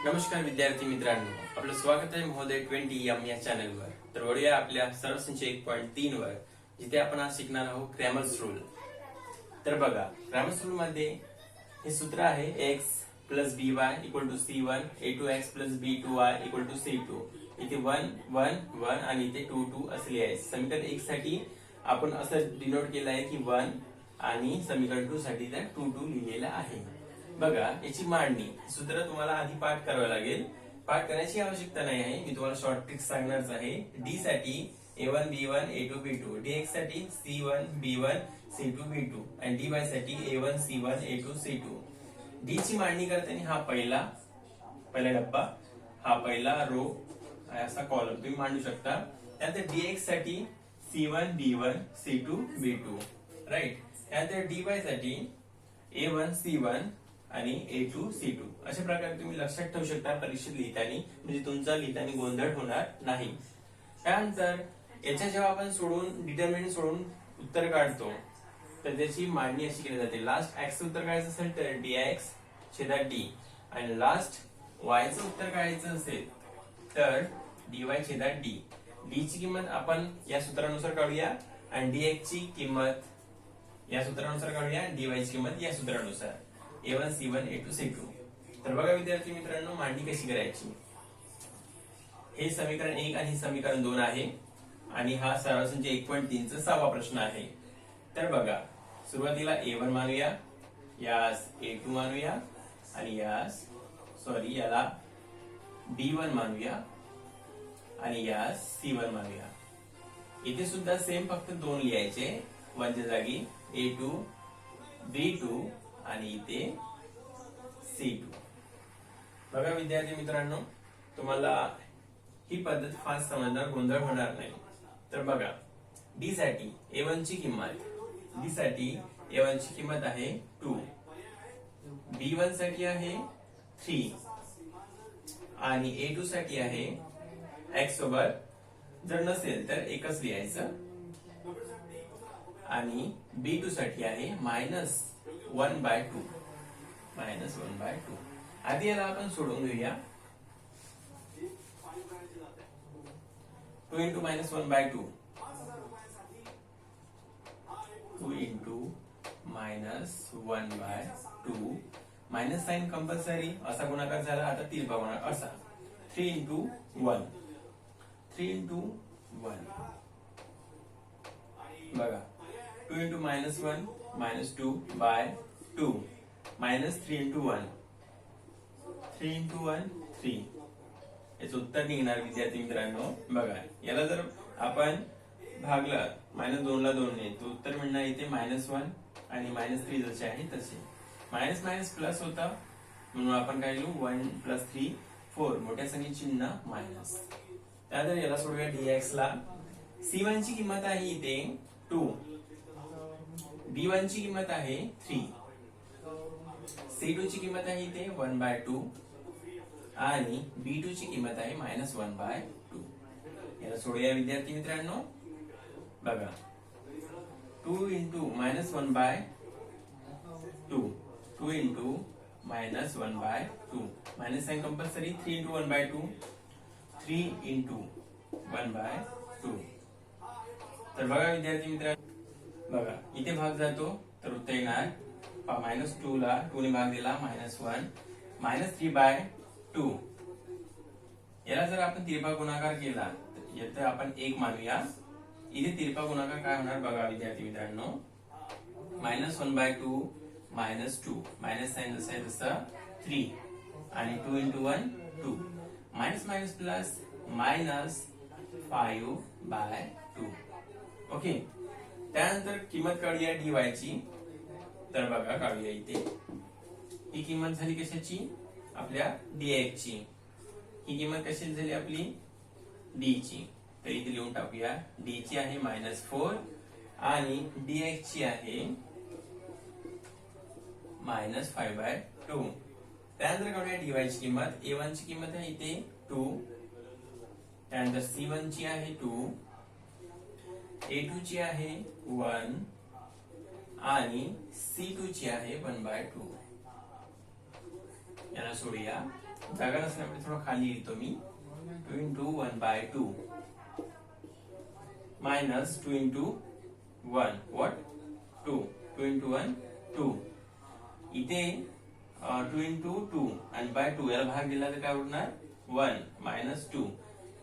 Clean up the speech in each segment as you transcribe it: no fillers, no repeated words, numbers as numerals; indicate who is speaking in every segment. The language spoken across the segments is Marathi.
Speaker 1: नमस्कार विद्यार्थी मित्रांनो, आपलं स्वागत आहे महोदय 20M या चॅनलवर. तर वळूया आपल्या सरळ 1.3 वर, जिथे आपण आज शिकणार आहोत ग्रॅमर्स रूल. तर बघा, ग्रॅमर्स रूल मध्ये हे सूत्र आहे x plus by equal to c1, a2x plus b2y equal to c2. इथे 1 1 1 आणि इथे 2 2 असे लिहायचे. समीकरण 1 साठी आपण असं डिनोट केलं आहे की 1 आणि समीकरण 2 साठी त्या 2 2 लिहिलेला आहे. बघा, याची मांडणी सूत्र तुम्हाला आधी पाठ करावं लागेल. पाठ करण्याची आवश्यकता नाही आहे, मी तुम्हाला शॉर्ट ट्रिक सांगणारच आहे. डी साठी a1 b1 a2 b2, dx साठी c1 b1 c2 b2 आणि dy साठी a1 c1 a2 c2. D ची मांडणी करताना हा पहिला डब्बा, हा पहिला रो, असा कॉलम तुम्ही मांडू शकता. त्यानंतर dx साठी c1 b1 c2 b2, right. त्यानंतर dy साठी a1 c1 आणि a2 c2. अशा प्रकारे तुम्ही लक्षात ठेवू शकता परीक्षेत लिहिताना, म्हणजे तुमचा लिहिताना गोंधळ होणार नाही. त्यानंतर याच्या जेव्हा आपण सोडून डिटर्मिनंट सोडून उत्तर काढतो, तर त्याची मांडणी अशी केली जाते. लास्ट x चं उत्तर काढायचं असेल तर dx छेदात d, आणि लास्ट y चं उत्तर काढायचं असेल तर dy छेदात d. d ची किंमत आपण या सूत्रानुसार काढूया आणि dx ची किंमत या सूत्रानुसार काढूया आणि dy ची किंमत या सूत्रानुसार. a1 c1 a2 c2. तर बघा विद्यार्थी मित्रांनो, मांडणी कशी करायची. हे समीकरण 1 आणि समीकरण 2 आहे आणि हा सरळ 1.3 चा 6वा प्रश्न आहे. तर बघा, सुरुवातीला a1 मानूया, यास a2 मानूया आणि याला b1 मानूया आणि यास c1 मानूया. इथे सुद्धा सेम, फक्त 2 लिहायचे. 1 च्या जागी a2 b2 आणि इथे c2. बघा विद्यार्थी मित्रांनो, तुम्हाला ही पद्धत फास्ट समजणार, गोंधळ होणार नाही. तर बघा, डी साठी a1 ची किंमत आहे 2, b1 साठी आहे 3 आणि a2 साठी आहे x सोबत जर नसेल तर एकच लिहायचं, आणि b2 साठी आहे -1/2. आधी याला आपण सोडून घेऊया. 2 into -1/2, 2 into -1/2, minus sign compulsory. असा गुणाकार झाला, आता तिरपा गुणाकार असा. 3 into 1, 3 into 1. बघा, 2 into -1 -2/2, -3 into 1, 3 into 1 3. याचं उत्तर निघणार विद्यार्थी मित्रांनो. बघा, याला जर आपण भागलं -2 ला 2 ने, तो उत्तर मिळणार इथे -1 आणि -3 जसे आहे तसे. मायनस मायनस प्लस होता म्हणून आपण काय लिहू, 1 + 3 4, मोठ्या संख्येचे चिन्ह मायनस. त्यानंतर याला सोडूया dx ला. c1 ची किंमत आहे इथे 2, b1 ची किंमत आहे 3, c2 ची किंमत आहे इथे 1/2 आणि b2 ची किंमत आहे -1/2. याला सोडूया विद्यार्थी मित्रांनो. बघा, 2 into -1/2, 2 into -1/2, minus sign compulsory. 3 into 1/2, 3 into 1/2. तर बघा विद्यार्थी मित्रांनो, बघा इथे भाग जातो तर उत्तर येणार -2 ला 2 ने भाग दिला -1, -3/2. याला जर आपण तिरपा गुणाकार केला तर आपण 1 मानूया. इथे तिरपा गुणाकार काय होणार बघा विद्यार्थी मित्रांनो, -1/2 -2, मायनस साइन जसा आहे तसा 3 आणि 2 into 1 2, minus minus plus -5/2. Okay. त्यानंतर किंमत काढूया dy ची. तर बघा, काढूया इथे. ही किंमत झाली कशाची, आपल्या dx ची. ही किंमत कशी झाली आपली, d ची. तर इथे लिहून टाकूया. d ची आहे -4 आणि dx ची आहे -5/2. त्यानंतर काढूया dy ची किंमत. a1 ची किंमत आहे इथे 2, त्यानंतर c1 ची आहे 2, a2 ची आहे 1 आणि c2 ची आहे 1/2. याला सोडूया. जागा नसल्यामुळे थोडं खाली लिहितो मी. 2 into 1/2 minus 2 into 1 what 2 2 into 1 2. इथे 2 into 2 आणि बाय 2 याला भाग दिला तर काय उरणार 1 minus 2.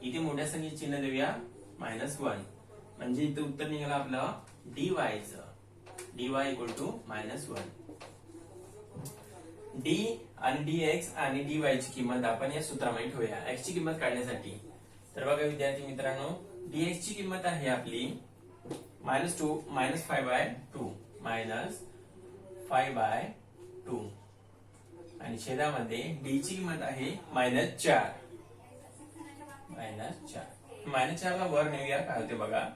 Speaker 1: इथे मोठ्या संख्येचे चिन्ह देऊया -1 म्हणजे इथे उत्तर निघाला आपला dy चं. dy equal to -1. d आणि dx आणि dy ची किंमत आपण या सूत्रामध्ये ठेवूया x ची किंमत काढण्यासाठी. तर बघा विद्यार्थी मित्रांनो, dx ची किंमत आहे आपली -2 -5/2 -5/2 आणि छेदामध्ये d ची किंमत आहे -4. -4 ला वर नेऊया काय होते बघा.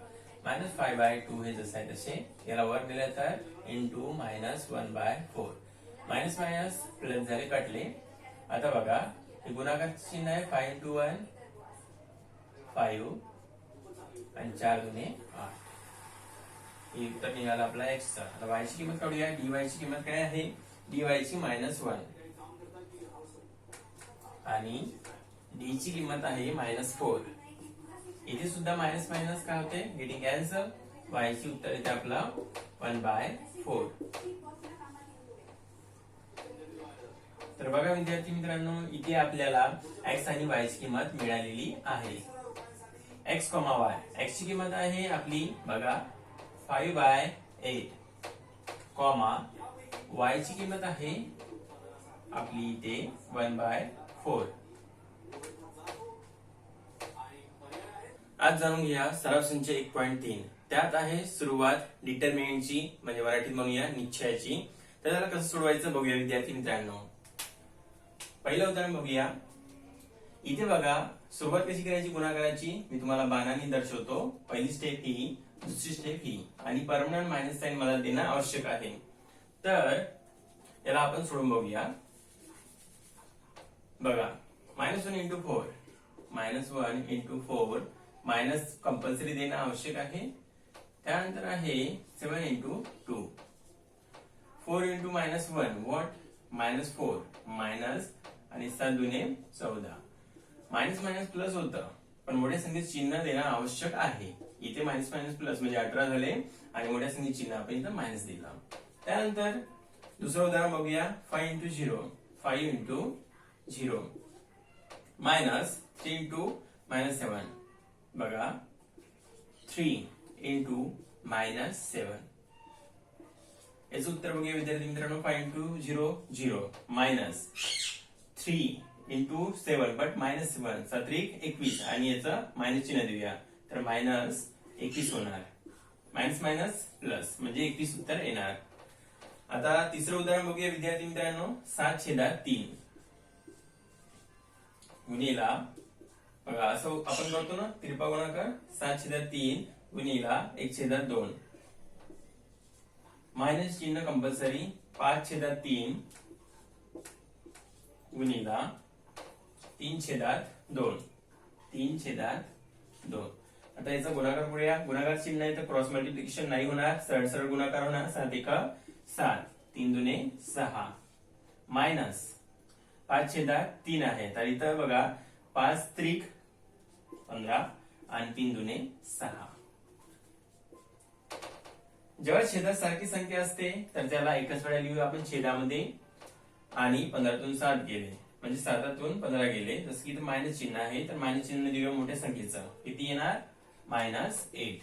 Speaker 1: -5/2 हे जसं आहे तसे याला वर नेलं तर इंटू -1/4. मायनस मायनस प्लस झाले कटले. आता बघा हे गुणाकार चिन्ह आहे 5 into 1 5 आणि 4 दुने 8. हे उत्तर निघाला आपला x चा. आता y ची किंमत काढूया. dy ची किंमत काय आहे. dy ची -1 आणि d ची किंमत आहे -4. इथे सुद्धा मायनस मायनस काय होते गेटिंग कॅन्सल. y ची उत्तर येते आपला 1/4. तर बघा विद्यार्थी मित्रांनो, इथे आपल्याला x आणि y ची किंमत मिळालेली आहे. x, y. x ची किंमत आहे आपली बघा 5/8 y ची किंमत आहे आपली इथे 1/4. आज जाणून घ्या सराव संच 1.3. त्यात आहे सुरुवात डिटर्मिनंटची म्हणजे मराठीत म्हणूया निश्चयाची. तर त्याला कसं सोडवायचं बघूया विद्यार्थी मित्रांनो. पहिलं उदाहरण बघूया. इथे बघा सुरुवात कशी करायची गुणाकाराची मी तुम्हाला बाणाने दर्शवतो. पहिली स्टेप ही, दुसरी स्टेप ही आणि परमनंट मायनस साइन मला देणं आवश्यक आहे. तर याला आपण सोडून बघूया. बघा -1 into 4 -1 into 4 मायनस कंपल्सरी देणं आवश्यक आहे. त्यानंतर आहे 7 into 2 4 into -1 what -4 मायनस आणि 7 दुने 14. मायनस मायनस प्लस होतं पण मोठ्या संख्येत चिन्ह देणं आवश्यक आहे. इथे मायनस मायनस प्लस म्हणजे 18 झाले आणि मोठ्या संख्येत चिन्ह आपण इथं मायनस दिला. त्यानंतर दुसरं उदाहरण बघूया. 5 into 0 5 into 0 मायनस 3 into -7 बघा 3 into -7. याचं उत्तर बघूया विद्यार्थी मित्रांनो. 5 into 0 0 मायनस 3 into 7 बट -7 7 21 आणि याचं मायनस चिन्ह देऊया तर -21 होणार. मायनस मायनस प्लस म्हणजे 21 उत्तर येणार. आता तिसरं उदाहरण बघूया विद्यार्थी मित्रांनो. 7/3 गुणिला बघा असं आपण करतो ना तिरपा गुणाकार. 7/3 गुणिला 1/2 मायनस चिन्ह कंपल्सरी. 5/3 गुणिला 3/2 3/2. आता याचा गुणाकार करूया. गुणाकार चिन्ह आहे तर क्रॉस मल्टिप्लिकेशन नाही होणार. सरळ सरळ गुणाकार होणार. 7 1 7 3 दुने 6 मायनस 5/3 आहे तर इथं बघा 5 3 15 आणि 3 दुने 6. जेव्हा छेदात सारखी संख्या असते तर त्याला एकच वेळा लिहू आपण छेदामध्ये. आणि 15तून 7 गेले म्हणजे 7तून 15 गेले. जसं की इथे मायनस चिन्ह आहे तर मायनस चिन्ह देऊया मोठ्या संख्येचं. किती येणार -8.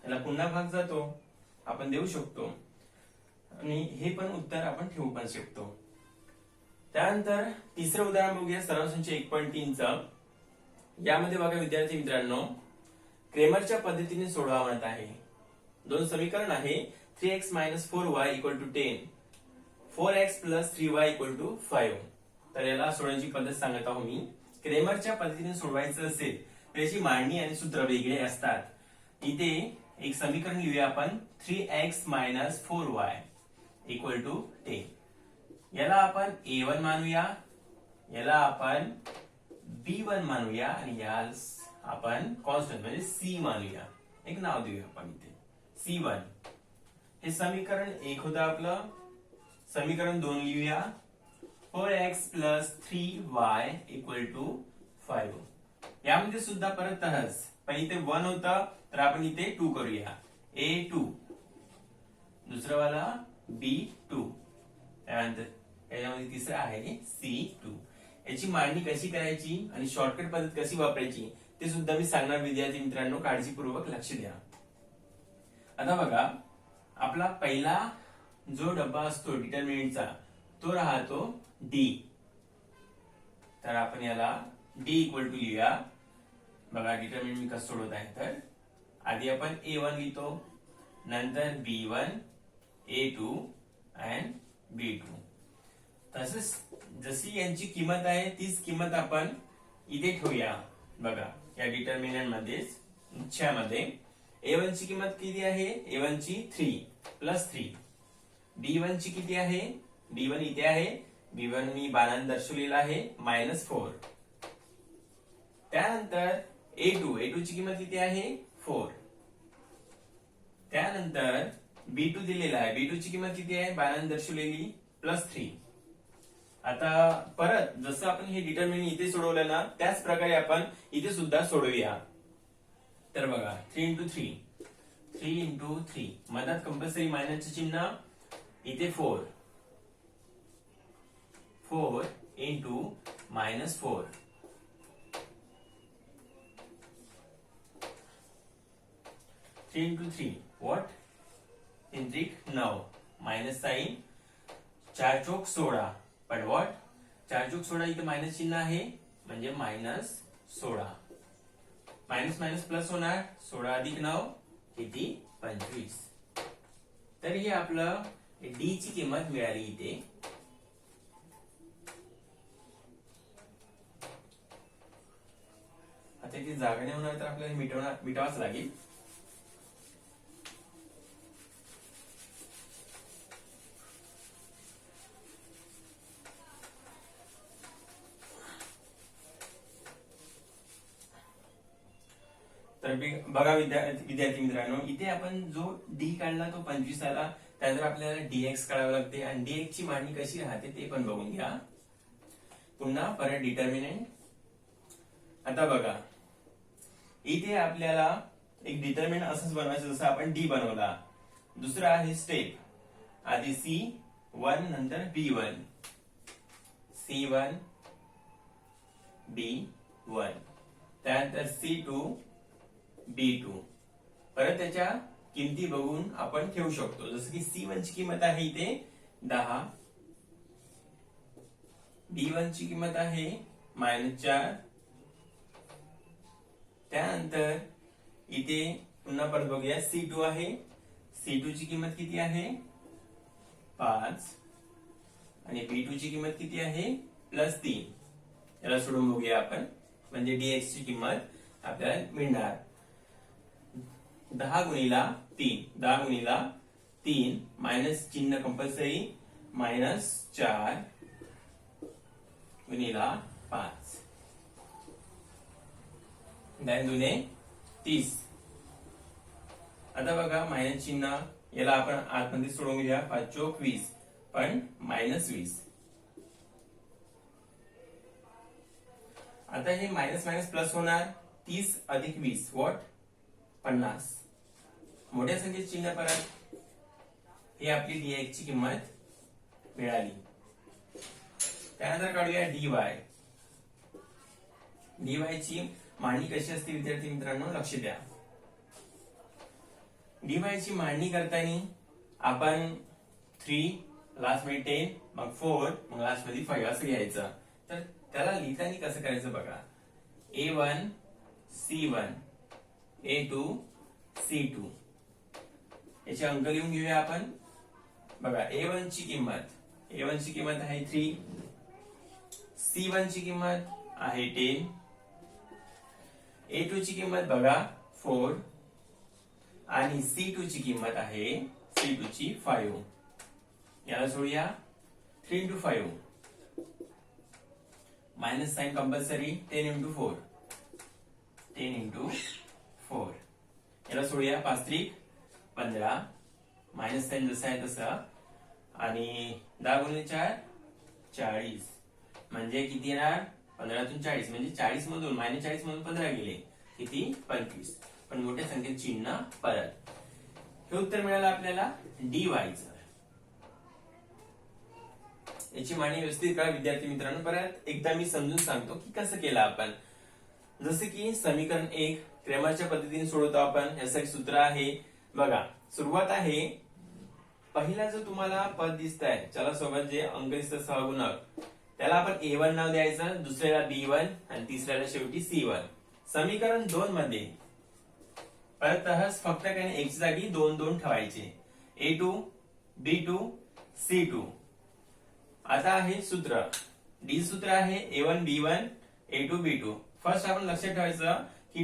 Speaker 1: त्याला पुन्हा भाग जातो आपण देऊ शकतो आणि हे पण उत्तर आपण ठेवू पण शकतो. त्यानंतर तिसरं उदाहरण बघूया सराव संच 1.3 चं. यामध्ये बघा विद्यार्थी मित्रांनो क्रेमरच्या पद्धतीने सोडवा म्हणत आहे. दोन समीकरण आहे 3x - 4y = 10 4x + 3y = 5. तर याला सोडवण्याची पद्धत सांगत आहो मी. क्रेमरच्या पद्धतीने सोडवायचं असेल तर याची मांडणी आणि सूत्र वेगळे असतात. इथे एक समीकरण लिहूया आपण 3x - 4y = 10. याला आपण a1 मानूया, याला आपण b1 मानूया आणि याला आपण कॉन्स्टंट म्हणजे c मानूया. एक नाव देऊया आपण इथे c1. हे समीकरण 1 होतं आपलं. समीकरण 2 लिहूया. 4x plus 3y equal to 5. यामध्ये सुद्धा परत तसंच, पण इथे 1 होतं तर आपण इथे 2 करूया. a2 दुसरं वाला b2, त्यानंतर याच्यामध्ये तिसरं आहे c2. याची मांडणी कशी करायची आणि शॉर्टकट पद्धत कशी वापरायची ते सुद्धा मी सांगणार विद्यार्थी मित्रांनो, काळजीपूर्वक लक्ष द्या. आता बघा, आपला पहिला जो डब्बा असतो डिटर्मिनंटचा तो राहतो डी. तर आपण याला डी इक्वल टू लिहूया. बघा डिटर्मिनंट मी कसं सोडवत आहे, तर आधी आपण a1 लिहितो, नंतर b1, a2 अँड b2. तसंच जशी यांची किंमत आहे तीच किंमत आपण इथे ठेवूया. बघा या डिटर्मिनंट मध्येच मध्ये a1 ची किंमत किती आहे, a1 ची 3 प्लस 3. b1 ची किती आहे, b1 इथे आहे, b1 मी बाणाने दर्शवलेला आहे -4. त्यानंतर a2 ची किंमत किती आहे 4. त्यानंतर b2 दिलेला आहे, b2 ची किंमत किती आहे बाणाने दर्शवलेली +3. आता परत जसं आपण हे डिटर्मिनंट इथे सोडवलं ना त्याच प्रकारे आपण इथे सुद्धा सोडवूया. तर बघा 3 into 3 मधात कंपल्सरी मायनसचे चिन्ह, इथे 4 into -4. Three into 3 what? 9 minus sign 4 चोक 16. पण व्हॉट 4 चोक 16 इथे मायनस चिन्ह आहे म्हणजे -16. मायनस मायनस प्लस होणार, 16 अधिक 9 किती 25. तर हे आपलं डी ची किंमत मिळाली इथे. आता इथे जागा नाही होणार तर आपल्याला मिटवाच लागेल. तर बघा विद्यार्थी मित्रांनो, इथे आपण जो डी काढला तो 25 आला. त्यानंतर आपल्याला dx काढावं लागते आणि dx ची मांडणी कशी राहते ते पण बघून घ्या. पुन्हा परत डिटर्मिनंट. आता बघा इथे आपल्याला एक डिटर्मिनंट असंच बनवायचं जसं आपण डी बनवला. दुसरा आहे स्टेप, आधी c1 नंतर b1, c1 b1, त्यानंतर c2 b2. परत त्याच्या किमती बघून आपण ठेवू शकतो. जसं की c1 ची किंमत आहे इथे 10, b1 ची किंमत आहे -4. त्यानंतर इथे पुन्हा परत बघूया c2 आहे, c2 ची किंमत किती आहे 5 आणि b2 ची किंमत किती आहे +3. याला सोडून बघूया आपण, म्हणजे dx ची किंमत आपल्याला मिळणार 10 गुणिला 3 मायनस चिन्ह कंपल्सरी -4 गुणिला 5 2 30. आता बघा मायनस चिन्ह याला आपण आतमध्ये सोडून घेऊया. 5 चोक 20 पण -20. आता हे मायनस मायनस प्लस होणार, 30 अधिक 20 व्हॉट 50. मोठ्या संख्येचे चिन्ह परत, ही आपली dx ची किंमत मिळाली. त्यानंतर काढूया dy ची मांडणी कशी असते विद्यार्थी मित्रांनो लक्ष द्या. dy ची मांडणी करताना आपण 3 लास्ट मध्ये 10 मग 4 मग लास्ट मध्ये 5 असं घ्यायचं. तर त्याला लिहिताना कसं करायचं बघा, a1 c1 a2 c2 याचे अंक लिहून घेऊया आपण. बघा a1 ची किंमत आहे 3, c1 ची किंमत आहे 10, a2 ची किंमत बघा 4 आणि c2 ची किंमत आहे 5. याला सोडूया 3 into 5 minus sign compulsory 10 into 4. याला सोडूया 5 3 15 मायनस साइन जसं आहे तसं आणि 10 गुणिले 4 40 म्हणजे किती येणार 15तून 40 म्हणजे 40 मधून -40 मधून 15 गेले किती 25 पण मोठ्या संख्येत चिन्ह परत हे उत्तर मिळालं आपल्याला dy चं याची मांडणी व्यवस्थित करा विद्यार्थी मित्रांनो परत एकदा मी समजून सांगतो की कसं केलं आपण जसे की समीकरण 1 क्रॅमरच्या पद्धतीने सोडवतो आपण यासाठी सूत्र आहे बघा सुरुवात आहे पहिला जो तुम्हाला पद दिसतंय चला सोबत जे अंक दिसतं सहगुणक त्याला आपण a1 नाव द्यायचं दुसऱ्याला b1 आणि तिसऱ्याला शेवटी c1 समीकरण 2 मध्ये परत तसंच फक्त काही एक जागी 2 ठेवायचे a2 b2 c2 आता आहे सूत्र डी सूत्र आहे a1 b1 a2 b2 first आपण लक्षात ठेवायचं की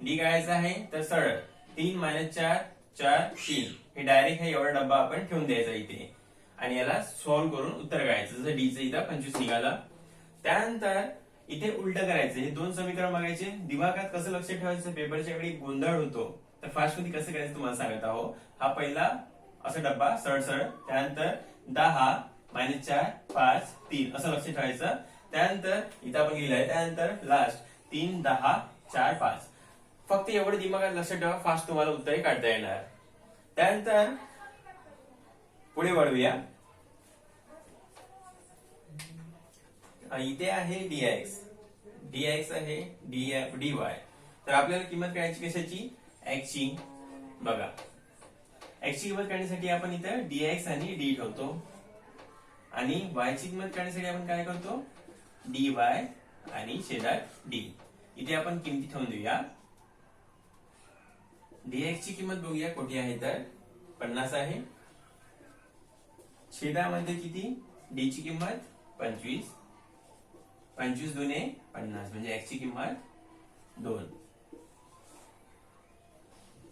Speaker 1: डी काय आहे तर सरळ 3 - 4 4 3 हे डायरेक्ट हे एवढा डब्बा आपण ठेवून द्यायचा इथे आणि याला सॉल्व्ह करून उत्तर काढायचं जसं डी चं इथं 25 निघाला त्यानंतर इथे उलट करायचं हे दोन समीकरण बघायचे दिमागात कसं लक्ष ठेवायचं पेपरच्या वेळी गोंधळ होतो तर फास्ट मध्ये कसं करायचं तुम्हाला सांगत आहो हा पहिला असा डब्बा सरळ सरळ त्यानंतर 10 - 4 5 3 असं लक्ष ठेवायचं त्यानंतर इथं आपण लिहिलंय त्यानंतर लास्ट 3 10 4 5 फक्त एवढं दिमागात लक्षात ठेवा फास्ट तुम्हाला उत्तर काढता येणार त्यानंतर पुढे वळूया इथे आहे dx आहे dy तर आपल्याला किंमत काढायची कशाची x ची बघा x ची किंमत काढण्यासाठी आपण इथं dx आणि d ठेवतो आणि y ची किंमत काढण्यासाठी आपण काय करतो dy आणि छेदात d इथे आपण किमती ठेवून देऊया dx ची किंमत बघूया कुठे आहे तर 50 आहे छेदामध्ये किती d ची किंमत 25 25 दुने 50 म्हणजे x ची किंमत 2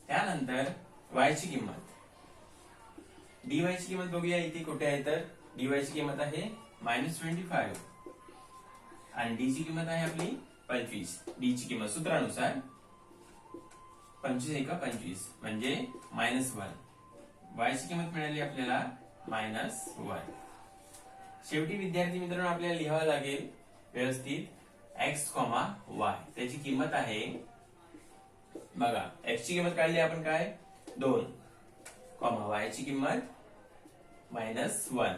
Speaker 1: त्यानंतर y ची किंमत dy ची किंमत बघूया इथे कुठे आहे तर dy ची किंमत आहे -25 आणि d ची किंमत आहे आपली 25 d ची किंमत सूत्रानुसार 25 एका 25 म्हणजे -1 y ची किंमत मिळाली आपल्याला -1 शेवटी विद्यार्थी मित्रांनो आपल्याला लिहावं लागेल व्यवस्थित x, y त्याची किंमत आहे बघा x ची किंमत काढली आपण काय 2 y ची किंमत -1